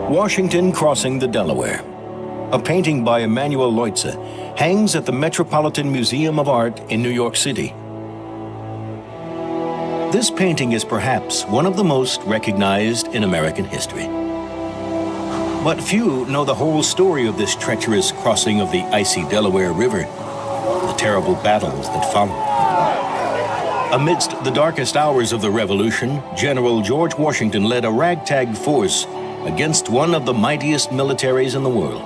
Washington Crossing the Delaware. A painting by Emanuel Leutze hangs at the Metropolitan Museum of Art in New York City. This painting is perhaps one of the most recognized in American history. But few know the whole story of this treacherous crossing of the icy Delaware River, the terrible battles that followed. Amidst the darkest hours of the Revolution, General George Washington led a ragtag force against one of the mightiest militaries in the world.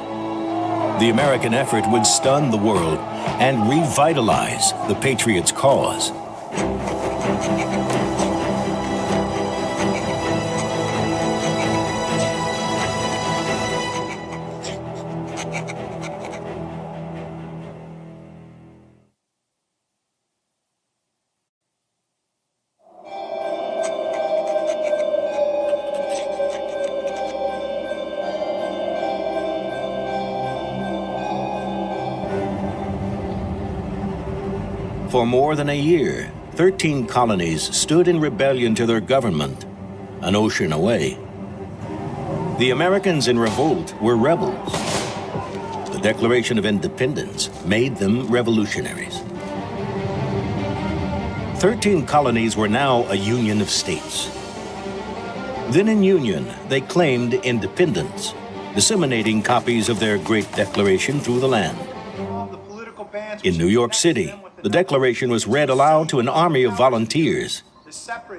The American effort would stun the world and revitalize the Patriots' cause. For more than a year, 13 colonies stood in rebellion to their government, an ocean away. The Americans in revolt were rebels. The Declaration of Independence made them revolutionaries. 13 colonies were now a union of states. Then in union, they claimed independence, disseminating copies of their great declaration through the land. In New York City, the Declaration was read aloud to an army of volunteers.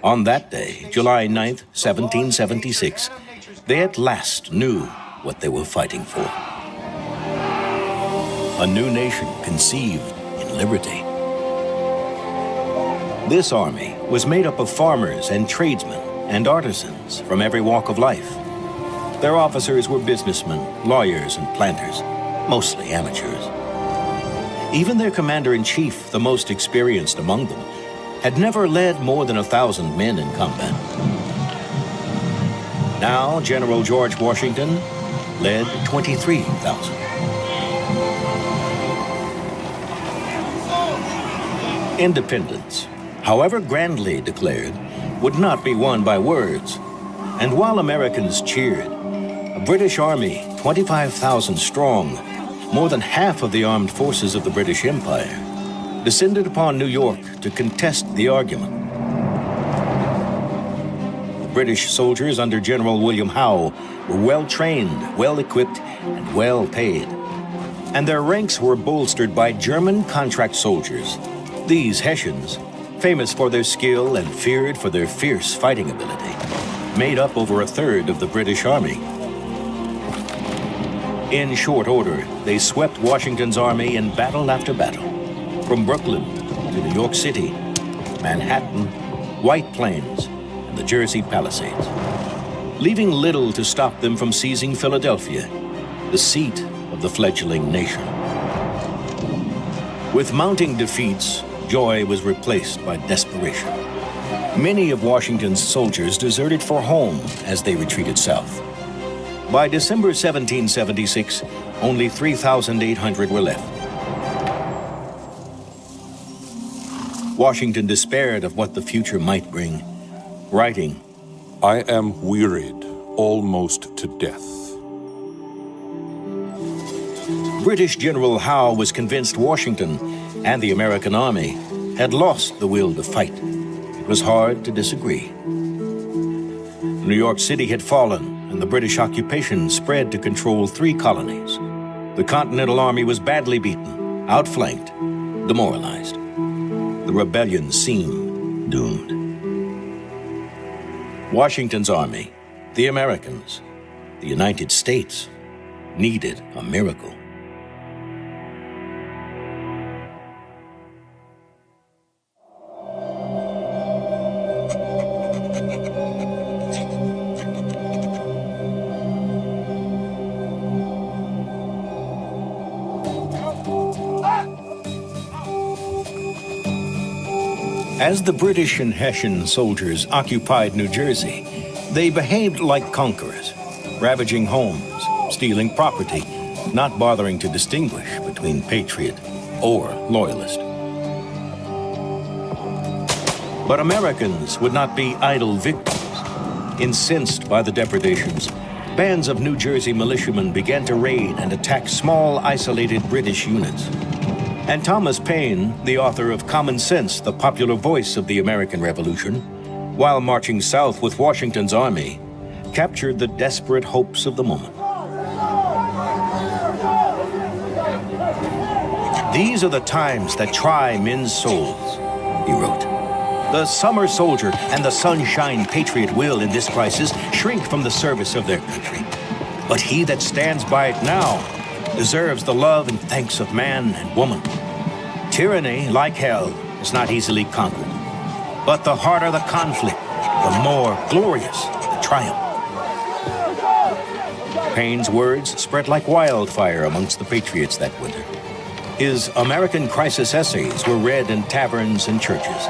On that day, July 9th, 1776, they at last knew what they were fighting for. A new nation conceived in liberty. This army was made up of farmers and tradesmen and artisans from every walk of life. Their officers were businessmen, lawyers, and planters, mostly amateurs. Even their commander-in-chief, the most experienced among them, had never led more than 1,000 men in combat. Now, General George Washington led 23,000. Independence, however grandly declared, would not be won by words. And while Americans cheered, a British army, 25,000 strong, more than half of the armed forces of the British Empire, descended upon New York to contest the argument. The British soldiers under General William Howe were well-trained, well-equipped, and well-paid. And their ranks were bolstered by German contract soldiers. These Hessians, famous for their skill and feared for their fierce fighting ability, made up over a third of the British Army. In short order, they swept Washington's army in battle after battle, from Brooklyn to New York City, Manhattan, White Plains, and the Jersey Palisades, leaving little to stop them from seizing Philadelphia, the seat of the fledgling nation. With mounting defeats, joy was replaced by desperation. Many of Washington's soldiers deserted for home as they retreated south. By December 1776, only 3,800 were left. Washington despaired of what the future might bring, writing, "I am wearied almost to death." British General Howe was convinced Washington and the American army had lost the will to fight. It was hard to disagree. New York City had fallen, and the British occupation spread to control 3 colonies. The Continental Army was badly beaten, outflanked, demoralized. The rebellion seemed doomed. Washington's army, the Americans, the United States, needed a miracle. As the British and Hessian soldiers occupied New Jersey, they behaved like conquerors, ravaging homes, stealing property, not bothering to distinguish between patriot or loyalist. But Americans would not be idle victims. Incensed by the depredations, bands of New Jersey militiamen began to raid and attack small, isolated British units. And Thomas Paine, the author of Common Sense, the popular voice of the American Revolution, while marching south with Washington's army, captured the desperate hopes of the moment. "These are the times that try men's souls," he wrote. "The summer soldier and the sunshine patriot will, in this crisis, shrink from the service of their country. But he that stands by it now deserves the love and thanks of man and woman. Tyranny, like hell, is not easily conquered. But the harder the conflict, the more glorious the triumph." Paine's words spread like wildfire amongst the patriots that winter. His American Crisis essays were read in taverns and churches,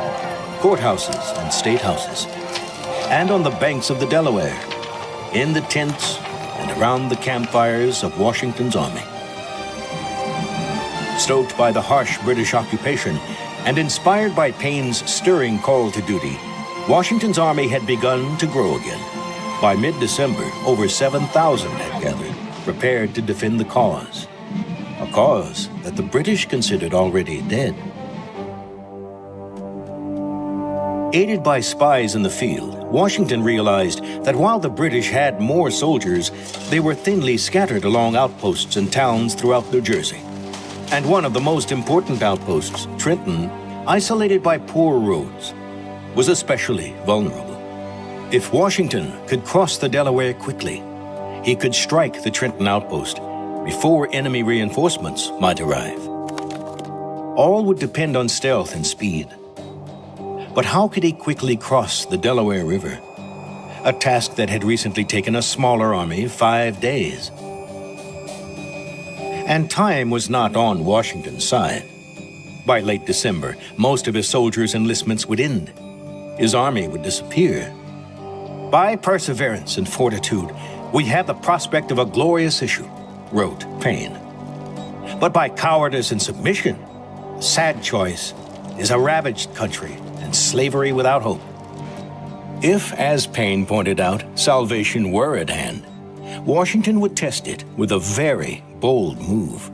courthouses and state houses, and on the banks of the Delaware, in the tents and around the campfires of Washington's army. Stoked by the harsh British occupation and inspired by Paine's stirring call to duty, Washington's army had begun to grow again. By mid-December, over 7,000 had gathered, prepared to defend the cause, a cause that the British considered already dead. Aided by spies in the field, Washington realized that while the British had more soldiers, they were thinly scattered along outposts and towns throughout New Jersey. And one of the most important outposts, Trenton, isolated by poor roads, was especially vulnerable. If Washington could cross the Delaware quickly, he could strike the Trenton outpost before enemy reinforcements might arrive. All would depend on stealth and speed. But how could he quickly cross the Delaware River? A task that had recently taken a smaller army 5 days. And time was not on Washington's side. By late December, most of his soldiers' enlistments would end. His army would disappear. "By perseverance and fortitude, we have the prospect of a glorious issue," wrote Paine. "But by cowardice and submission, a sad choice is a ravaged country and slavery without hope." If, as Paine pointed out, salvation were at hand, Washington would test it with a very bold move.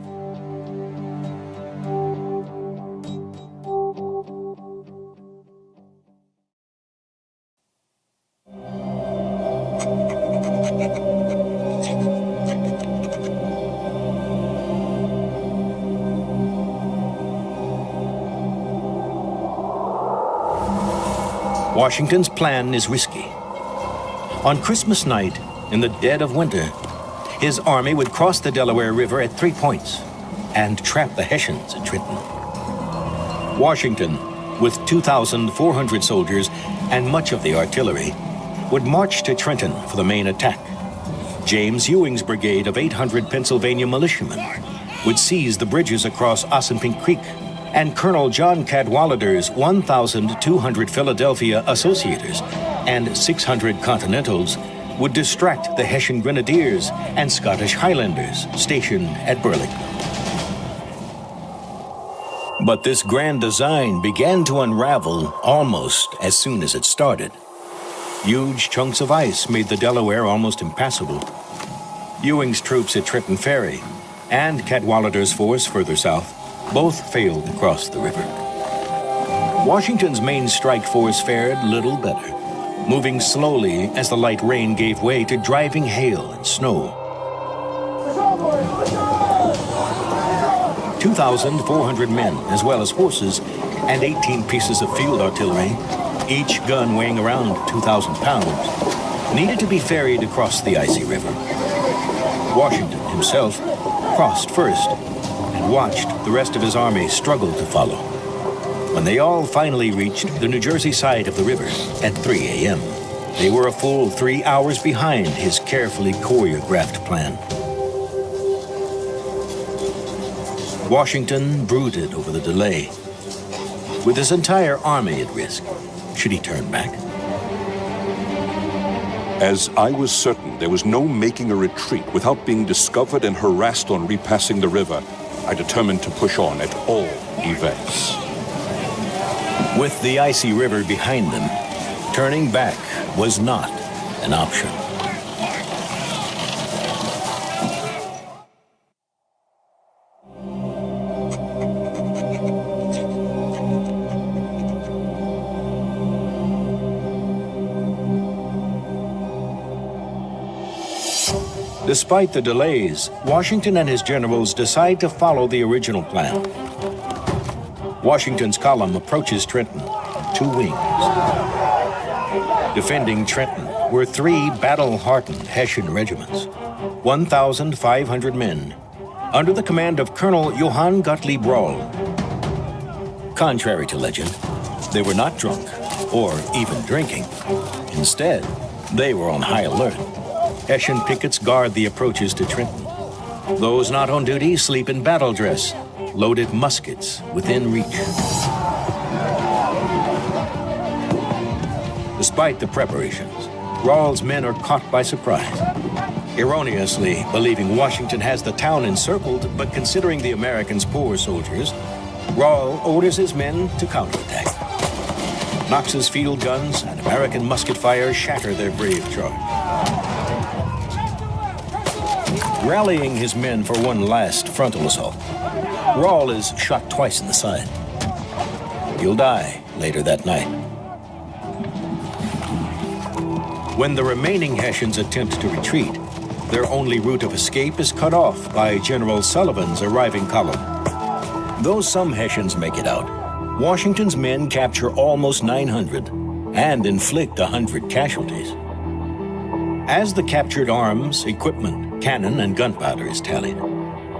Washington's plan is risky. On Christmas night, in the dead of winter, his army would cross the Delaware River at 3 points and trap the Hessians at Trenton. Washington, with 2,400 soldiers and much of the artillery, would march to Trenton for the main attack. James Ewing's brigade of 800 Pennsylvania militiamen would seize the bridges across Assunpink Creek, and Colonel John Cadwallader's 1,200 Philadelphia Associators and 600 Continentals would distract the Hessian Grenadiers and Scottish Highlanders stationed at Burlington. But this grand design began to unravel almost as soon as it started. Huge chunks of ice made the Delaware almost impassable. Ewing's troops at Trenton Ferry and Cadwallader's force further south both failed to cross the river. Washington's main strike force fared little better, moving slowly as the light rain gave way to driving hail and snow. 2,400 men, as well as horses, and 18 pieces of field artillery, each gun weighing around 2,000 pounds, needed to be ferried across the icy river. Washington himself crossed first and watched the rest of his army struggle to follow. When they all finally reached the New Jersey side of the river at 3 a.m., they were a full 3 hours behind his carefully choreographed plan. Washington brooded over the delay. With his entire army at risk, should he turn back? As I was certain there was no making a retreat without being discovered and harassed on repassing the river, I determined to push on at all events. With the icy river behind them, turning back was not an option. Despite the delays, Washington and his generals decide to follow the original plan. Washington's column approaches Trenton on two wings. Defending Trenton were three battle-hardened Hessian regiments, 1,500 men, under the command of Colonel Johann Gottlieb Rahl. Contrary to legend, they were not drunk or even drinking. Instead, they were on high alert. Hessian pickets guard the approaches to Trenton. Those not on duty sleep in battle dress, loaded muskets within reach. Despite the preparations, Rahl's men are caught by surprise. Erroneously believing Washington has the town encircled, but considering the Americans' poor soldiers, Rahl orders his men to counterattack. Knox's field guns and American musket fire shatter their brave charge. Rallying his men for one last frontal assault, Rahl is shot twice in the side. He'll die later that night. When the remaining Hessians attempt to retreat, their only route of escape is cut off by General Sullivan's arriving column. Though some Hessians make it out, Washington's men capture almost 900 and inflict 100 casualties. As the captured arms, equipment, cannon, and gunpowder is tallied,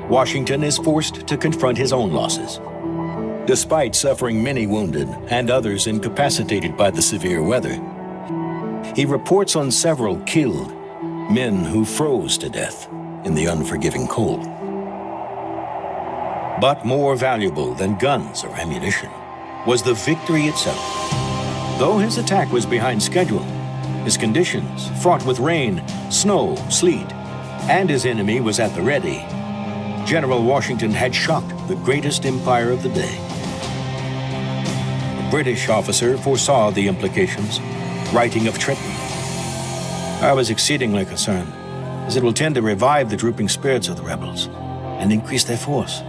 Washington is forced to confront his own losses. Despite suffering many wounded and others incapacitated by the severe weather, he reports on several killed, men who froze to death in the unforgiving cold. But more valuable than guns or ammunition was the victory itself. Though his attack was behind schedule, his conditions, fraught with rain, snow, sleet, and his enemy was at the ready, General Washington had shocked the greatest empire of the day. A British officer foresaw the implications, writing of Trenton. I was exceedingly concerned, as it will tend to revive the drooping spirits of the rebels and increase their force.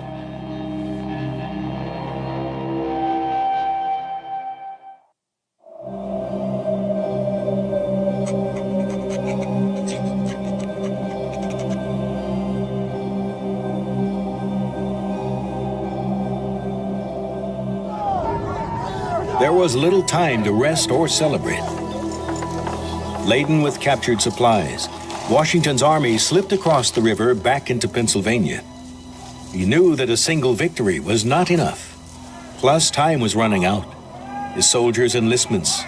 There was little time to rest or celebrate. Laden with captured supplies, Washington's army slipped across the river back into Pennsylvania. He knew that a single victory was not enough. Plus, time was running out. His soldiers' enlistments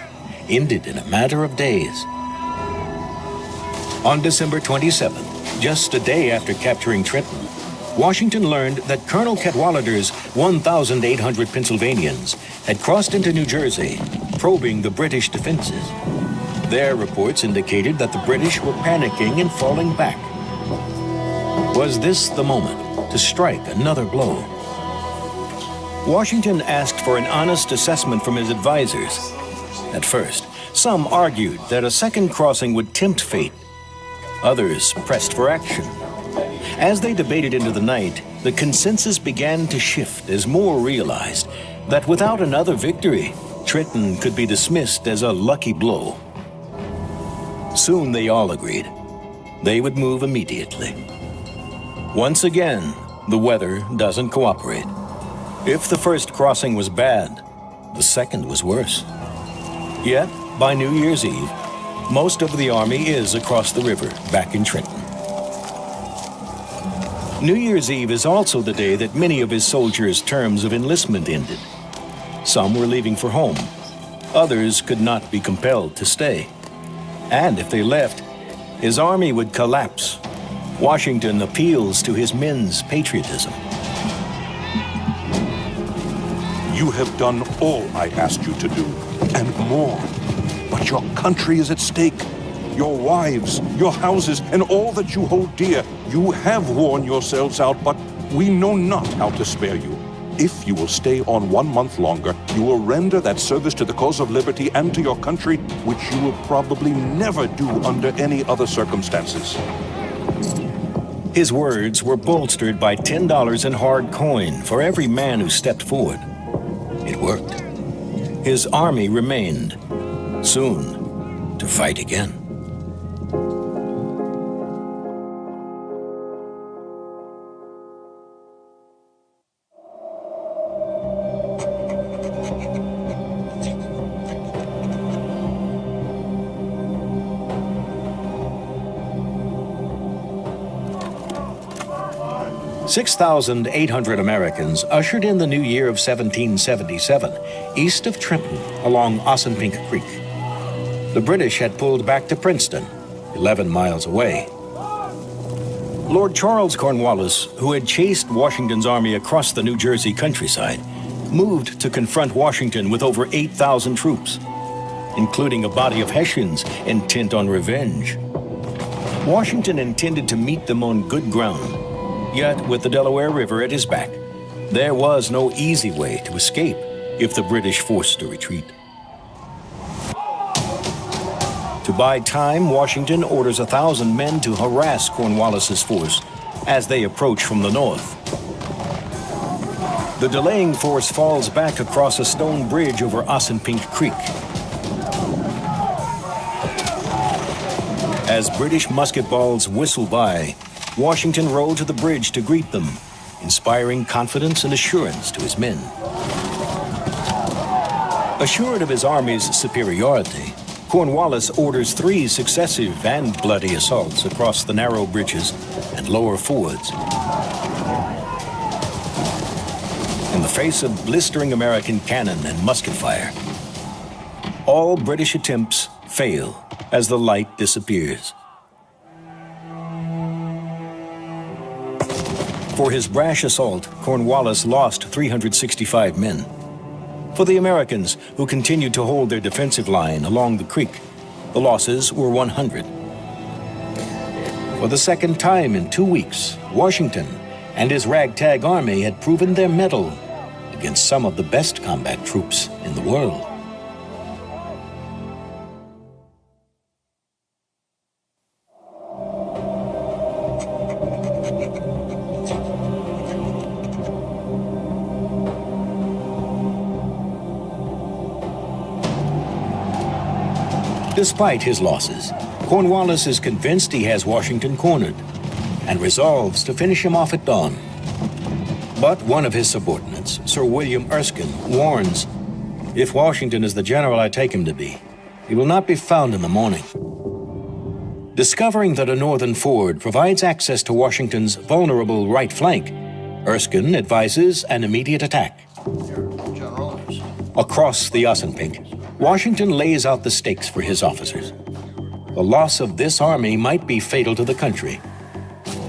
ended in a matter of days. On December 27th, just a day after capturing Trenton, Washington learned that Colonel Cadwallader's 1,800 Pennsylvanians had crossed into New Jersey, probing the British defenses. Their reports indicated that the British were panicking and falling back. Was this the moment to strike another blow? Washington asked for an honest assessment from his advisors. At first, some argued that a second crossing would tempt fate. Others pressed for action. As they debated into the night, the consensus began to shift as more realized that without another victory, Trenton could be dismissed as a lucky blow. Soon they all agreed. They would move immediately. Once again, the weather doesn't cooperate. If the first crossing was bad, the second was worse. Yet, by New Year's Eve, most of the army is across the river back in Trenton. New Year's Eve is also the day that many of his soldiers' terms of enlistment ended. Some were leaving for home. Others could not be compelled to stay. And if they left, his army would collapse. Washington appeals to his men's patriotism. You have done all I asked you to do, and more. But your country is at stake. Your wives, your houses, and all that you hold dear. You have worn yourselves out, but we know not how to spare you. If you will stay on 1 month longer, you will render that service to the cause of liberty and to your country, which you will probably never do under any other circumstances. His words were bolstered by $10 in hard coin for every man who stepped forward. It worked. His army remained, soon to fight again. 6,800 Americans ushered in the new year of 1777 east of Trenton along Assunpink Creek. The British had pulled back to Princeton, 11 miles away. Lord Charles Cornwallis, who had chased Washington's army across the New Jersey countryside, moved to confront Washington with over 8,000 troops, including a body of Hessians intent on revenge. Washington intended to meet them on good ground. Yet, with the Delaware River at his back, there was no easy way to escape if the British forced a retreat. To buy time, Washington orders 1,000 men to harass Cornwallis's force as they approach from the north. The delaying force falls back across a stone bridge over Assunpink Creek. As British musket balls whistle by, Washington rode to the bridge to greet them, inspiring confidence and assurance to his men. Assured of his army's superiority, Cornwallis orders 3 successive and bloody assaults across the narrow bridges and lower fords. In the face of blistering American cannon and musket fire, all British attempts fail as the light disappears. For his brash assault, Cornwallis lost 365 men. For the Americans, who continued to hold their defensive line along the creek, the losses were 100. For the second time in 2 weeks, Washington and his ragtag army had proven their mettle against some of the best combat troops in the world. Despite his losses, Cornwallis is convinced he has Washington cornered and resolves to finish him off at dawn. But one of his subordinates, Sir William Erskine, warns, if Washington is the general I take him to be, he will not be found in the morning. Discovering that a northern ford provides access to Washington's vulnerable right flank, Erskine advises an immediate attack. Across the Assunpink, Washington lays out the stakes for his officers. The loss of this army might be fatal to the country,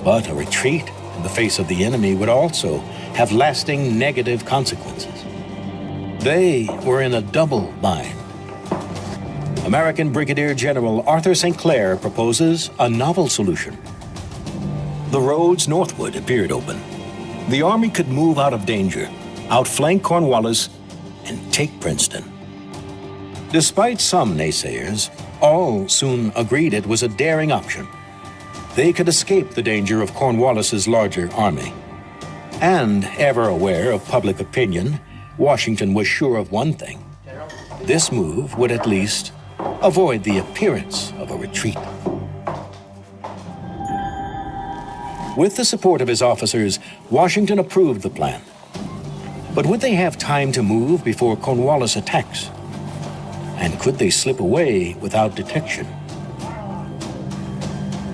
but a retreat in the face of the enemy would also have lasting negative consequences. They were in a double bind. American Brigadier General Arthur St. Clair proposes a novel solution. The roads northward appeared open. The army could move out of danger, outflank Cornwallis, and take Princeton. Despite some naysayers, all soon agreed it was a daring option. They could escape the danger of Cornwallis's larger army. And, ever aware of public opinion, Washington was sure of one thing. This move would at least avoid the appearance of a retreat. With the support of his officers, Washington approved the plan. But would they have time to move before Cornwallis attacks? And could they slip away without detection?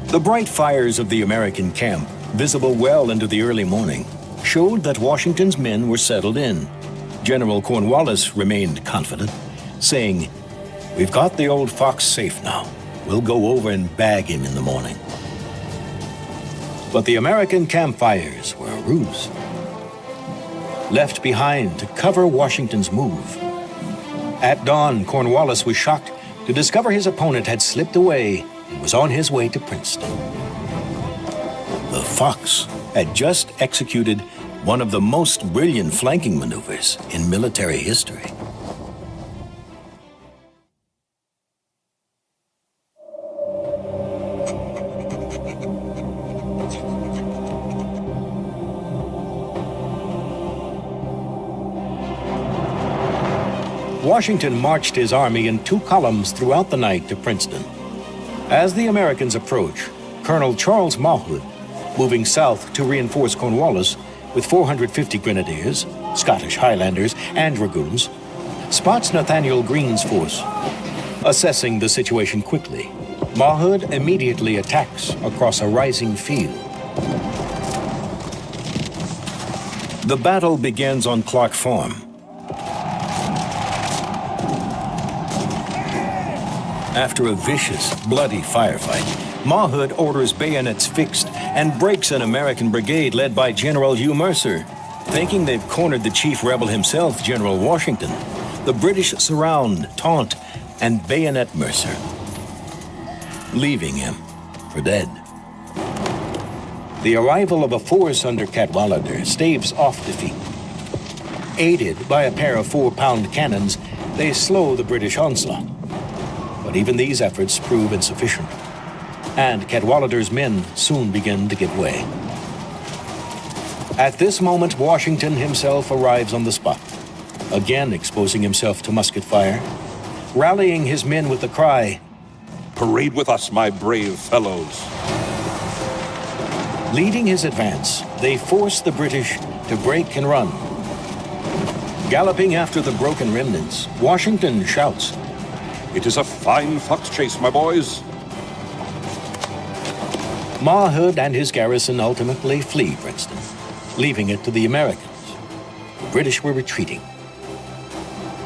The bright fires of the American camp, visible well into the early morning, showed that Washington's men were settled in. General Cornwallis remained confident, saying, "We've got the old fox safe now. We'll go over and bag him in the morning." But the American campfires were a ruse, left behind to cover Washington's move. At dawn, Cornwallis was shocked to discover his opponent had slipped away and was on his way to Princeton. The Fox had just executed one of the most brilliant flanking maneuvers in military history. Washington marched his army in 2 columns throughout the night to Princeton. As the Americans approach, Colonel Charles Mountvernon, moving south to reinforce Cornwallis with 450 grenadiers, Scottish Highlanders, and dragoons, spots Nathaniel Greene's force. Assessing the situation quickly, Mountvernon immediately attacks across a rising field. The battle begins on Clark Farm. After a vicious, bloody firefight, Mawhood orders bayonets fixed and breaks an American brigade led by General Hugh Mercer. Thinking they've cornered the chief rebel himself, General Washington, the British surround, taunt, and bayonet Mercer, leaving him for dead. The arrival of a force under Cadwalader staves off defeat. Aided by a pair of 4-pound cannons, they slow the British onslaught. But even these efforts prove insufficient, and Cadwalader's men soon begin to give way. At this moment, Washington himself arrives on the spot, again exposing himself to musket fire, rallying his men with the cry, "Parade with us, my brave fellows." Leading his advance, they force the British to break and run. Galloping after the broken remnants, Washington shouts, "It is a fine fox chase, my boys." Mawhood and his garrison ultimately flee Princeton, leaving it to the Americans. The British were retreating.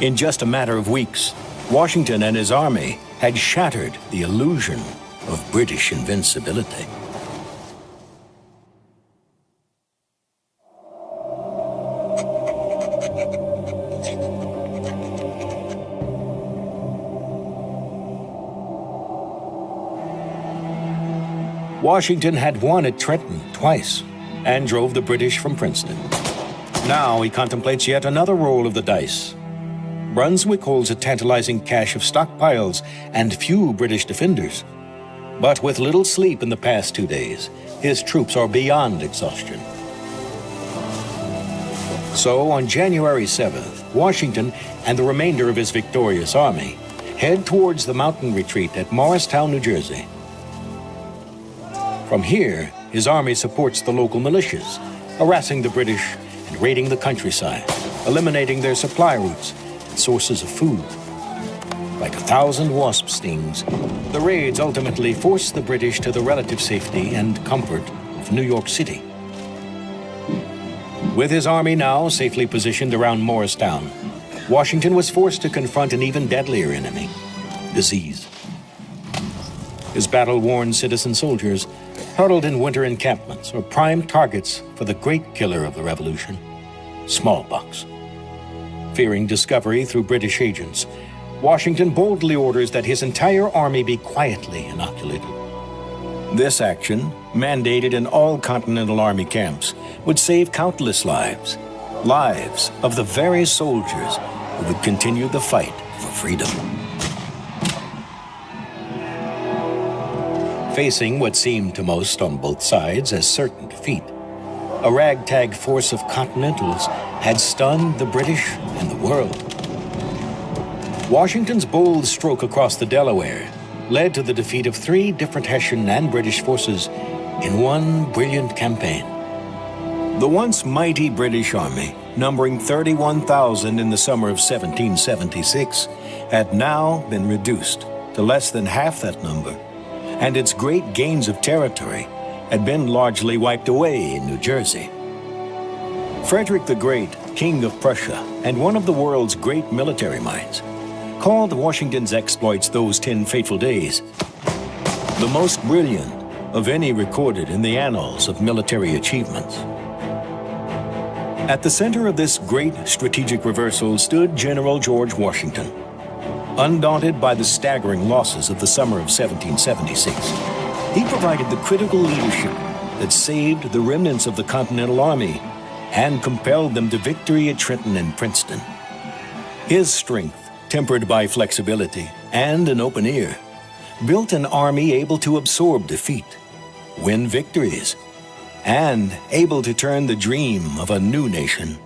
In just a matter of weeks, Washington and his army had shattered the illusion of British invincibility. Washington had won at Trenton twice and drove the British from Princeton. Now he contemplates yet another roll of the dice. Brunswick holds a tantalizing cache of stockpiles and few British defenders. But with little sleep in the past 2 days, his troops are beyond exhaustion. So on January 7th, Washington and the remainder of his victorious army head towards the mountain retreat at Morristown, New Jersey. From here, his army supports the local militias, harassing the British and raiding the countryside, eliminating their supply routes and sources of food. Like 1,000 wasp stings, the raids ultimately force the British to the relative safety and comfort of New York City. With his army now safely positioned around Morristown, Washington was forced to confront an even deadlier enemy, disease. His battle-worn citizen soldiers, huddled in winter encampments, are prime targets for the great killer of the Revolution, smallpox. Fearing discovery through British agents, Washington boldly orders that his entire army be quietly inoculated. This action, mandated in all Continental Army camps, would save countless lives, lives of the very soldiers who would continue the fight for freedom. Facing what seemed to most on both sides as certain defeat, a ragtag force of Continentals had stunned the British and the world. Washington's bold stroke across the Delaware led to the defeat of 3 different Hessian and British forces in one brilliant campaign. The once mighty British Army, numbering 31,000 in the summer of 1776, had now been reduced to less than half that number, and its great gains of territory had been largely wiped away in New Jersey. Frederick the Great, King of Prussia and one of the world's great military minds, called Washington's exploits those 10 fateful days the most brilliant of any recorded in the annals of military achievements. At the center of this great strategic reversal stood General George Washington. Undaunted by the staggering losses of the summer of 1776, he provided the critical leadership that saved the remnants of the Continental Army and compelled them to victory at Trenton and Princeton. His strength, tempered by flexibility and an open ear, built an army able to absorb defeat, win victories, and able to turn the dream of a new nation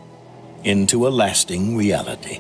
into a lasting reality.